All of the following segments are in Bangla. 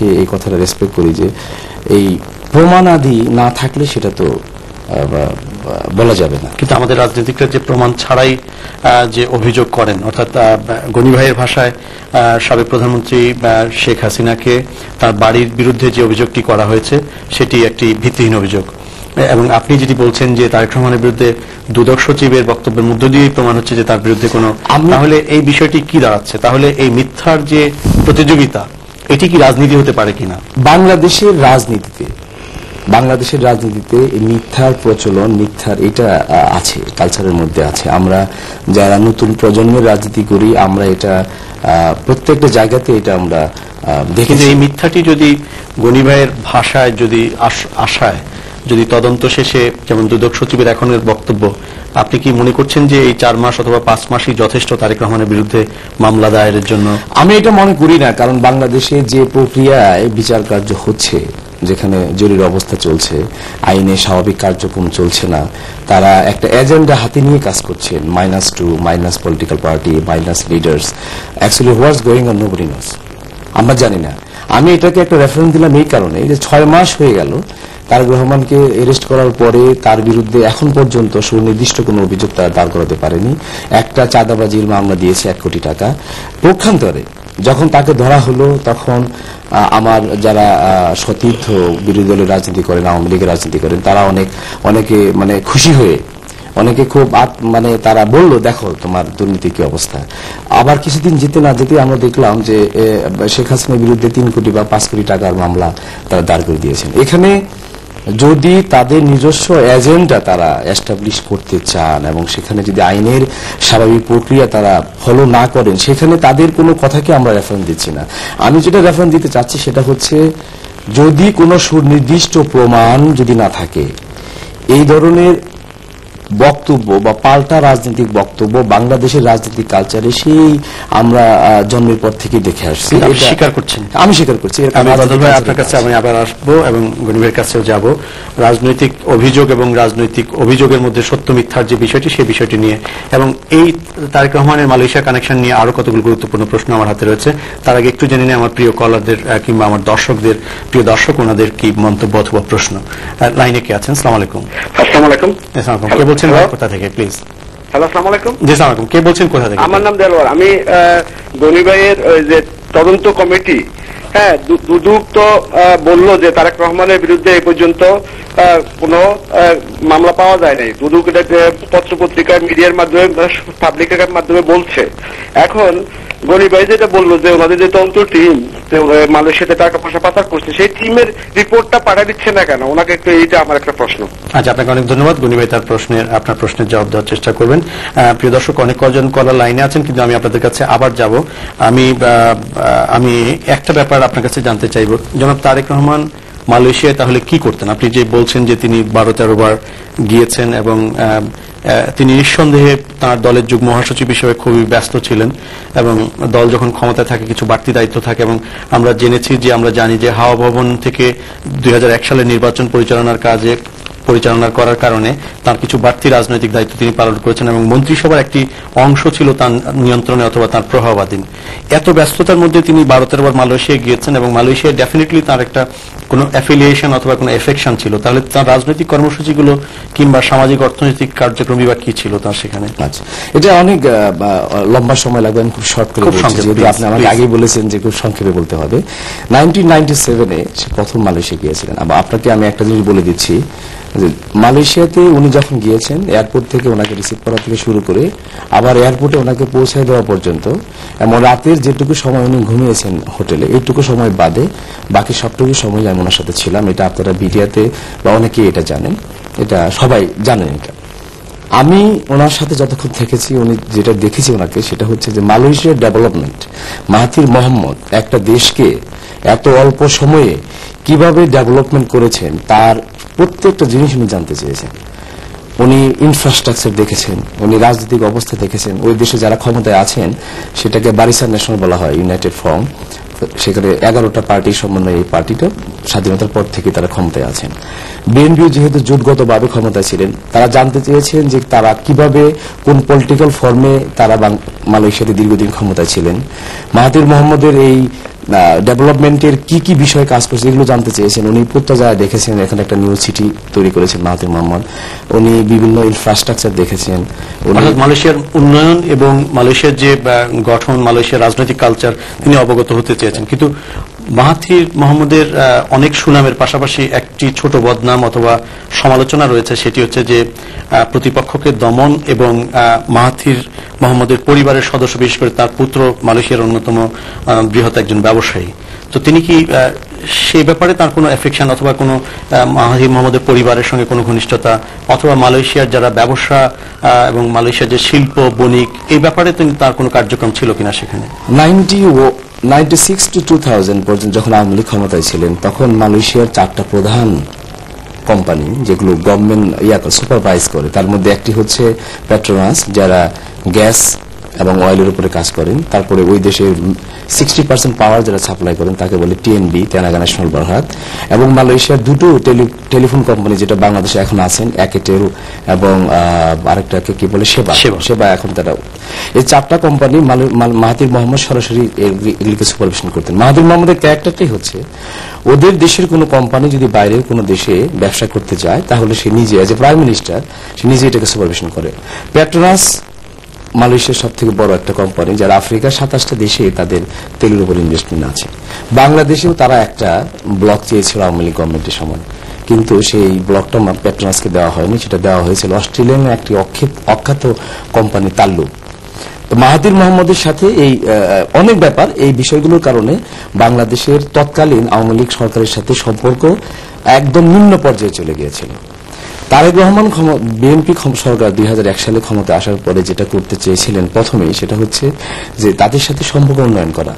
এই কথাটা রেসপেক্ট করি যে এই প্রমাণাদি না থাকলে সেটা তো বলা যাবে না। কিন্তু আমাদের রাজনীতিকরা যে প্রমাণ ছাড়াই যে অভিযোগ করেন, অর্থাৎ গনি ভাইয়ের ভাষায় সাবেক প্রধানমন্ত্রী শেখ হাসিনাকে তার বাড়ির বিরুদ্ধে যে অভিযোগটি করা হয়েছে সেটি একটি ভিত্তিহীন অভিযোগ, এবং আপনি যেটি বলছেন যে তারেক রহমানের বিরুদ্ধে দুদক সচিবের বক্তব্যের মধ্য দিয়েই প্রমাণ হচ্ছে যে তার বিরুদ্ধে কোনো, তাহলে এই বিষয়টি কি দাঁড়াচ্ছে? তাহলে এই মিথ্যার যে প্রতিযোগিতা, এটি কি রাজনীতি হতে পারে কিনা? বাংলাদেশের রাজনীতিতে মিথ্যার প্রচলন, মিথ্যার এটা আছে, কালচারের মধ্যে আছে। আমরা যারা নতুন প্রজন্মের রাজনীতি করি আমরা এটা প্রত্যেকটা জায়গাতে এটা আমরা দেখেছি। এই মিথ্যাটি যদি গনি ভাইয়ের ভাষায়, যদি আশায়, যদি তদন্ত শেষে, যেমন দুদক সচিবের এখনের বক্তব্য, আপনি কি মনে করছেন যে এই 4 মাস অথবা 5 মাসই যথেষ্ট তারেক রহমানের বিরুদ্ধে মামলা দায়েরের জন্য? আমি এটা মনে করি না, কারণ বাংলাদেশে যে প্রক্রিয়ায় বিচার কার্য হচ্ছে, যেখানে জরুরি অবস্থা চলছে, আইনে স্বাভাবিক কার্যক্রম চলছে না, তারা একটা এজেন্ডা হাতে নিয়ে কাজ করছেন, -2, minus political party, minus leaders. Actually what's going on nobody knows, আমরা জানি না। আমি এটাকে একটা রেফারেন্স দিলাম এই কারণে যে 6 মাস হয়ে গেল তারেক রহমানকে অ্যারেস্ট করার পরে তার বিরুদ্ধে এখন পর্যন্ত সুনির্দিষ্ট কোনো অভিযোগ তারা দাঁড় করাতে পারেনি। একটা চাঁদাবাজির মামলা দিয়েছে 1 কোটি টাকা। পক্ষান্তরে যখন তাকে ধরা হলো তখন আমার যারা সতীর্থ বিরোধী দলের রাজনীতি করেন, আওয়ামী লীগের রাজনীতি করেন, তারা অনেকে খুশি হয়ে, অনেকে খুব তারা বলল দেখো তোমার দুর্নীতি কি অবস্থা। আবার কিছুদিন যেতে না যেতে আমরা দেখলাম যে শেখ হাসিনার বিরুদ্ধে 3 কোটি বা 5 কোটি টাকার মামলা তারা দাঁড় করে দিয়েছেন। এখানে যদি তাদের নিজস্ব এজেন্ডা তারা এস্টাবলিশ করতে চান এবং সেখানে যদি আইনের স্বাভাবিক প্রক্রিয়া তারা ফলো না করেন, সেখানে তাদের কোনো কথাকে আমরা রেফারেন্স দিচ্ছি না। আমি যেটা রেফারেন্স দিতে চাচ্ছি সেটা হচ্ছে, যদি কোনো সুনির্দিষ্ট প্রমাণ যদি না থাকে, এই ধরনের বক্তব্য বা পাল্টা রাজনৈতিক বক্তব্য বাংলাদেশের রাজনৈতিক কালচারে সেই আমরা জন্মের পর থেকে দেখে আসছি। স্বীকার করছেন? আমি স্বীকার করছি। আপনার কাছে আমি আবার আসবো এবং গনিবের কাছেও যাব, রাজনৈতিক অভিযোগ এবং রাজনৈতিক অভিযোগের মধ্যে সত্য মিথ্যার যে বিষয়টি, সেই বিষয়টি নিয়ে, এবং এই তারেক রহমানের মালয়েশিয়া কানেকশন নিয়ে আরো কতগুলো গুরুত্বপূর্ণ প্রশ্ন আমার হাতে রয়েছে। তার আগে একটু জেনে নিই আমার প্রিয় কলারদের কিংবা আমার দর্শকদের, প্রিয় দর্শক, ওনাদের কি মন্তব্য অথবা প্রশ্ন। লাইনে কে আছেন? আসসালামু আলাইকুম। আসসালামু আলাইকুম। কে বলছেন, কোথা থেকে প্লিজ? হ্যালো, আসসালামু আলাইকুম। জি, আসসালামু আলাইকুম। কে বলছেন, কোথা থেকে? আমার নাম দেলোয়ার। আমি গনি ভাইয়ের যে তদন্ত কমিটি, দুদক তো বললো যে তারেক রহমানের বিরুদ্ধে এই পর্যন্ত কোনো মামলা পাওয়া যায় নাই। দুদক এটা পত্র পত্রিকার, মিডিয়ার মাধ্যমে, পাবলিকের মাধ্যমে বলছে। এখন গনি ভাই যেটা বললো যে ওনাদের যে তদন্ত টিম মালয়েশিয়াতে টাকা পয়সা পাচার করছে, সেই টিমের রিপোর্টটা পাঠা দিচ্ছে না কেন? ওনাকে একটু, এইটা আমার একটা প্রশ্ন। আচ্ছা, আপনাকে অনেক ধন্যবাদ। গনি ভাই আপনার প্রশ্নের জবাব দেওয়ার চেষ্টা করবেন। প্রিয় দর্শক, অনেক কজন কলার লাইনে আছেন, কিন্তু আমি আপনাদের কাছে আবার যাব। আমি একটা ব্যাপার আপনার কাছে জানতে চাইব, জনাব তারেক রহমান মালয়েশিয়ায় তাহলে কি করতেন? আপনি যে বলছেন যে তিনি 12-13 বার গিয়েছেন এবং তিনি নিঃসন্দেহে তার দলের যুগ্ম মহাসচিব হিসেবে খুবই ব্যস্ত ছিলেন, এবং দল যখন ক্ষমতায় থাকে কিছু বাড়তি দায়িত্ব থাকে, এবং আমরা আমরা জানি যে হাওয়া ভবন থেকে 2001 সালের নির্বাচন পরিচালনা করার কারণে তার কিছু বাড়তি রাজনৈতিক দায়িত্ব তিনি পালন করেছেন, এবং মন্ত্রিসভার একটি অংশ ছিল তার নিয়ন্ত্রণে অথবা তার প্রভাবাধীন। এত ব্যস্ততার মধ্যে তিনি 12-13 বার মালয়েশিয়ায় গিয়েছেন, এবং মালয়েশিয়ায় ডেফিনেটলি তার একটা কোনো অ্যাফিলিয়েশন অথবা কোনো এফেকশন ছিল। তাহলে তার রাজনৈতিক কর্মসূচিগুলো কিংবা সামাজিক অর্থনৈতিক কার্যক্রমে বা কি ছিল তার সেখানে? আচ্ছা, এটা অনেক লম্বা সময় লাগবে, আমি খুব শর্ট করে বলছি, যেহেতু আপনি আমাকে আগেই বলেছেন যে খুব সংক্ষেপে বলতে হবে। 1997-এ সে প্রথম মালয়েশিয়া গিয়েছিলেন। আপনাকে আমি একটা জিনিস বলে দিচ্ছি, মালয়েশিয়াতে উনি যখন গিয়েছেন, এয়ারপোর্ট থেকে ওনাকে রিসিভ করা থেকে শুরু করে আবার এয়ারপোর্টে ওনাকে পৌঁছায় দেওয়া পর্যন্ত, এবং রাতের যেটুকু সময় উনি ঘুমিয়েছেন হোটেলে, এইটুকু সময় বাদে বাকি সবটুকু সময় আমি ওনার সাথে ছিলাম। এটা আপনারা মিডিয়াতে বা অনেকেই এটা জানেন, এটা সবাই জানেন। এটা আমি ওনার সাথে যতক্ষণ থেকেছি, উনি যেটা দেখেছি ওনাকে, সেটা হচ্ছে যে মালয়েশিয়ার ডেভেলপমেন্ট, মাহাথির মোহাম্মদ একটা দেশকে এত অল্প সময়ে কিভাবে ডেভেলপমেন্ট করেছেন, তার প্রত্যেকটা জিনিস উনি জানতে চেয়েছেন। উনি ইনফ্রাস্ট্রাকচার দেখেছেন, উনি রাজনৈতিক অবস্থা দেখেছেন। ওই দেশে যারা ক্ষমতায় আছেন, সেটাকে বারিসার ন্যাশনাল বলা হয়, ইউনাইটেড ফ্রন্ট। সেখানে 11টা পার্টির সমন্বয়ে এই পার্টিটা স্বাধীনতার পর থেকে তারা ক্ষমতায় আছেন। বিএনপিও যেহেতু জোটগতভাবে ক্ষমতায় ছিলেন, তারা জানতে চেয়েছেন যে তারা কিভাবে, কোন পলিটিক্যাল ফর্মে তারা মালয়েশিয়াতে দীর্ঘদিন ক্ষমতায় ছিলেন। মাহাথির মোহাম্মদের এই ডেভেলপমেন্টের কি কি বিষয়ে কাজ করছে এগুলো জানতে চেয়েছেন। উনি পুত্রজায় দেখেছেন, এখানে একটা নিউ সিটি তৈরি করেছেন মাহাথির মোহাম্মদ। উনি বিভিন্ন ইনফ্রাস্ট্রাকচার দেখেছেন। অর্থাৎ মালয়েশিয়ার উন্নয়ন এবং মালয়েশিয়ার যে গঠন, মালয়েশিয়ার রাজনৈতিক কালচার তিনি অবগত হতে চেয়েছেন। কিন্তু মাহাথির মোহাম্মদের অনেক সুনামের পাশাপাশি একটি ছোট বদনাম অথবা সমালোচনা রয়েছে, সেটি হচ্ছে যে প্রতিপক্ষকে দমন এবং মাহাথির মোহাম্মদের পরিবারের সদস্য, বিশেষ করে তার পুত্র মালয়েশিয়ার অন্যতম বৃহৎ একজন ব্যবসায়ী। তো তিনি কি সেই ব্যাপারে তার কোনো এফেকশন অথবা কোনো মাহাথির মোহাম্মদের পরিবারের সঙ্গে কোনো ঘনিষ্ঠতা অথবা মালয়েশিয়ার যারা ব্যবসা এবং মালয়েশিয়ার যে শিল্প বণিক এই ব্যাপারে তার কোনো কার্যক্রম ছিল কিনা সেখানে? 96 to 2000 পর্যন্ত যখন আওয়ামী লীগ ক্ষমতায় ছিলেন, তখন মালয়েশিয়ার 4টা প্রধান কোম্পানি যেগুলো গভর্নমেন্ট সুপারভাইজ করে, তার মধ্যে একটি হচ্ছে পেট্রোনাস, যারা গ্যাস এবং অয়েলের উপরে কাজ করেন। তারপরে ওই দেশের 60% পাওয়ার যারা সাপ্লাই করেন তাকে বলে টিএনবি, তেনাগা ন্যাশনাল বারহাত। এবং মালয়েশিয়ার দুটো টেলিফোন কোম্পানি যেটা বাংলাদেশে এখন আছেন, একেটেল এবং আরেকটাকে কি বলে সেবা, এখন তারা। এই 4টা কোম্পানি মাহাথির মোহাম্মদ সরাসরি এগুলিকে সুপারভিশন করতেন। মাহাথির মোহাম্মদের ক্যারেক্টারটাই হচ্ছে ওদের দেশের কোনো কোম্পানি যদি বাইরের কোনো দেশে ব্যবসা করতে যায় তাহলে সে নিজে এজ এ প্রাইম মিনিস্টার সে নিজে এটাকে সুপারভিশন করে। পেট্রোনাস মালয়েশিয়ার সব থেকে বড় একটা কোম্পানি, যারা আফ্রিকার 27টা দেশে তাদের তেলের উপর ইনভেস্টমেন্ট আছে। বাংলাদেশেও তারা একটা ব্লক চেয়েছিল আওয়ামী লীগ গভর্নমেন্টের সময়, কিন্তু সেই ব্লকটা পেট্রোনাসকে দেওয়া হয়নি, সেটা দেওয়া হয়েছিল অস্ট্রেলিয়ান একটি অখ্যাত কোম্পানি তাল্লু। তো মাহাথির মোহাম্মদের সাথে এই অনেক ব্যাপার, এই বিষয়গুলোর কারণে বাংলাদেশের তৎকালীন আওয়ামী লীগ সরকারের সাথে সম্পর্ক একদম নিম্ন পর্যায়ে চলে গিয়েছিল। তারেক রহমান বিএনপি সরকার 2001 সালে ক্ষমতা আসার পরে যেটা করতে চেয়েছিলেন প্রথমেই, সেটা হচ্ছে যে তাদের সাথে সম্পর্ক উন্নয়ন করা।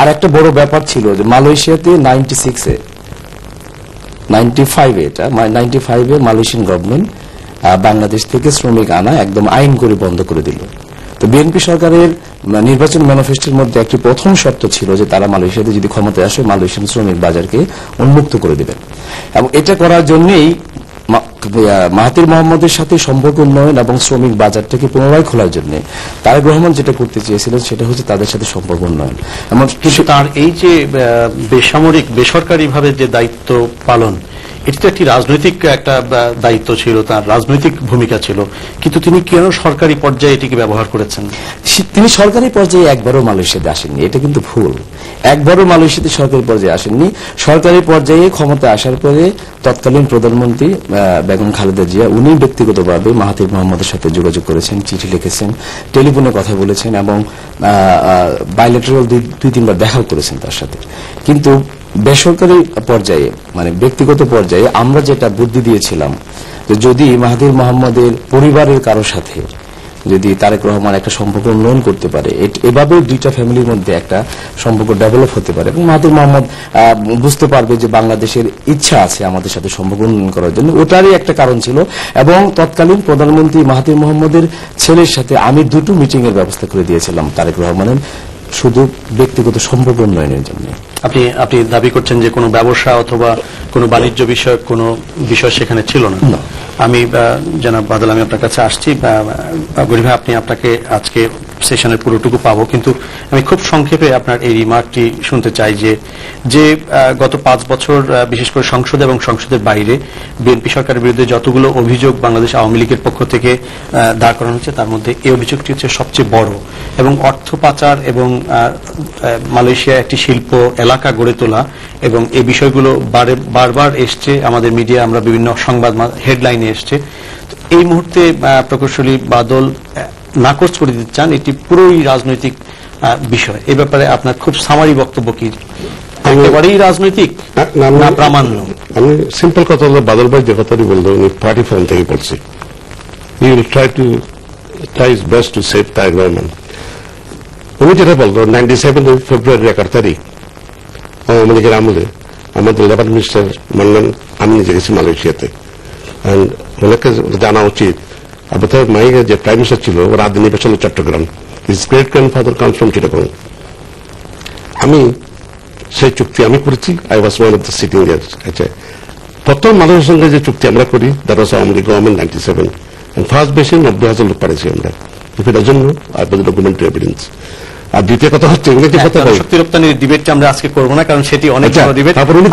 আর একটা বড় ব্যাপার ছিল যে মালয়েশিয়াতে 95-এ মালয়েশিয়ান গভর্নমেন্ট বাংলাদেশ থেকে শ্রমিক আনা একদম আইন করে বন্ধ করে দিল। তো বিএনপি সরকারের নির্বাচন ম্যানিফেস্টোর মধ্যে একটি প্রথম শর্ত ছিল যে তারা মালয়েশিয়াতে যদি ক্ষমতায় আসে মালয়েশিয়ান শ্রমিক বাজারকে উন্মুক্ত করে দেবেন। এবং এটা করার জন্যই মাহাথির মোহাম্মদের সাথে সম্পর্ক উন্নয়ন এবং শ্রমিক বাজারটাকে পুনরায় খোলার জন্য তারেক রহমান যেটা করতে চেয়েছিলেন সেটা হচ্ছে তাদের সাথে সম্পর্ক উন্নয়ন। কিন্তু তার এই যে বেসরকারিভাবে যে দায়িত্ব পালন, এটি তো একটি রাজনৈতিক একটা দায়িত্ব ছিল, তার রাজনৈতিক ভূমিকা ছিল, কিন্তু তিনি কেন সরকারি পর্যায়ে এটিকে ব্যবহার করেছেন? তিনি সরকারি পর্যায়ে একবারও মালয়েশিয়াতে আসেননি, এটা কিন্তু ভুল। একবারও মালয়েশিয়াতে সরকারি পর্যায়ে আসেননি। সরকারি পর্যায়ে ক্ষমতা আসার পরে তৎকালীন প্রধানমন্ত্রী বেগম খালেদা জিয়া উনি ব্যক্তিগতভাবে মাহাথির মোহাম্মদের সাথে যোগাযোগ করেছেন, চিঠি লিখেছেন, টেলিফোনে কথা বলেছেন এবং বাইলেটারাল 2-3 বার দেখাও করেছেন তার সাথে। কিন্তু বেসরকারি পর্যায়ে মানে ব্যক্তিগত পর্যায়ে আমরা যেটা বুদ্ধি দিয়েছিলাম যে যদি মাহাথির মোহাম্মদের পরিবারের কারোর সাথে যদি তারেক রহমান একটা সম্পর্ক উন্নয়ন করতে পারে, এভাবে দুইটা ফ্যামিলির মধ্যে একটা সম্পর্ক ডেভেলপ হতে পারে এবং মাহাথির মোহাম্মদ বুঝতে পারবে যে বাংলাদেশের ইচ্ছা আছে আমাদের সাথে সম্পর্ক উন্নয়ন করার জন্য, ওটারই একটা কারণ ছিল। এবং তৎকালীন প্রধানমন্ত্রী মাহাথির মোহাম্মদের ছেলের সাথে আমি 2টো মিটিং এর ব্যবস্থা করে দিয়েছিলাম তারেক রহমানের, শুধু ব্যক্তিগত সম্পর্ক উন্নয়নের জন্য। আপনি দাবি করছেন যে কোনো ব্যবসা অথবা কোনো বাণিজ্য বিষয়ক কোনো বিষয় সেখানে ছিল না? আমি জনাব বাদল, আমি আপনার কাছে আসছি। গরিব ভাই, আপনাকে আজকে সেশনের পুরোটুকু পাবো, কিন্তু আমি খুব সংক্ষেপে আপনার এই রিমার্কটি শুনতে চাই যে গত 5 বছর বিশেষ করে সংসদ এবং সংসদের বাইরে বিএনপি সরকারের বিরুদ্ধে যতগুলো অভিযোগ বাংলাদেশ আওয়ামী লীগের পক্ষ থেকে দাঁড় করানো হচ্ছে, তার মধ্যে এই অভিযোগটি হচ্ছে সবচেয়ে বড়। এবং অর্থ পাচার এবং মালয়েশিয়া একটি শিল্প এলাকা গড়ে তোলা এবং এই বিষয়গুলো বারবার এসছে আমাদের মিডিয়া, আমরা বিভিন্ন সংবাদ হেডলাইনে এসছে। এই মুহূর্তে প্রকৌশলী বাদল নাকচ করে দিতে চান, এটি পুরোই রাজনৈতিক বিষয়। এই ব্যাপারে আপনার খুব সামারি বক্তব্য কি? একেবারেই রাজনৈতিক না প্রামাণ্য? আমি সিম্পল কথা হলো, বাদল ভাই যে কথাটি বললো উনি পার্টি ফ্রম থেকে বলছি, he will try his best to save Tarique Rahman. উনি যেটা বলতো 97 ফেব্রুয়ারি 1 তারিখ আওয়ামী লীগের আমলে আমাদের লেবার মিনিস্টার মান্নান, আমি নিজে গেছি মালয়েশিয়াতে। অনেককে জানা উচিত আপনার মাইকে যে প্রাইম মিনিস্টার ছিল ওর আদি নিবাস হল Chattogram, his great grandfather comes from Chittagong. আমি সেই চুক্তি আমি করেছি, I was one of the sitting there. আচ্ছা, প্রথম মানুষের সঙ্গে যে চুক্তি আমরা করি দ্যাট ওয়াজ আওয়ামী লীগ গভর্নমেন্ট 97, ফার্স্ট বেশি 90,000 লোক পাঠিয়েছি আমরা। এটার জন্য আর ডকুমেন্টারি এভিডেন্স। আর দ্বিতীয় কথা হচ্ছে উনি যে কথা বলেন, শক্তি রপ্তানির ডিবেটটা আমরা আজকে করবো না, কারণ সেটি অনেক আচ্ছা, বড় ডিবেট। তারপর উনি